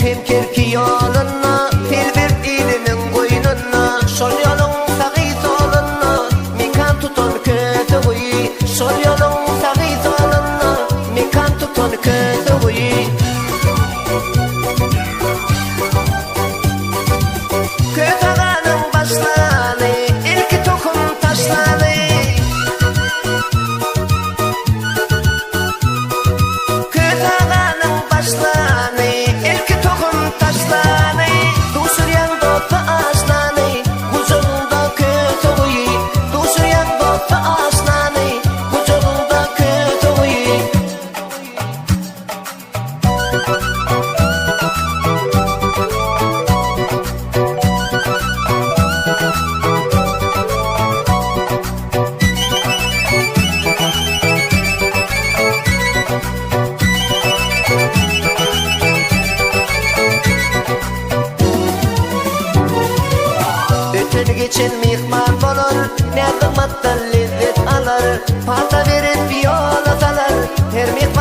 hem kerki yoluna, fil bir ilinin koynuna, sol yolun sağı soluna, mikan tuton kötü huy, sol yolun sağı soluna, mikan tuton kötü huy. Kötü ağanın başlanı, ilki tokum taşlanı. Kötü ağanın başlanı, ilki tokum taşlanı. Duşuryan dostu aslanı, huzurunda kötü huy. Duşuryan dostu aslanı, huzurunda kötü huy. Öten geçen mihman bolur, ne kıymattan lezzet alır. Palta verip bir yol asalar, her mihman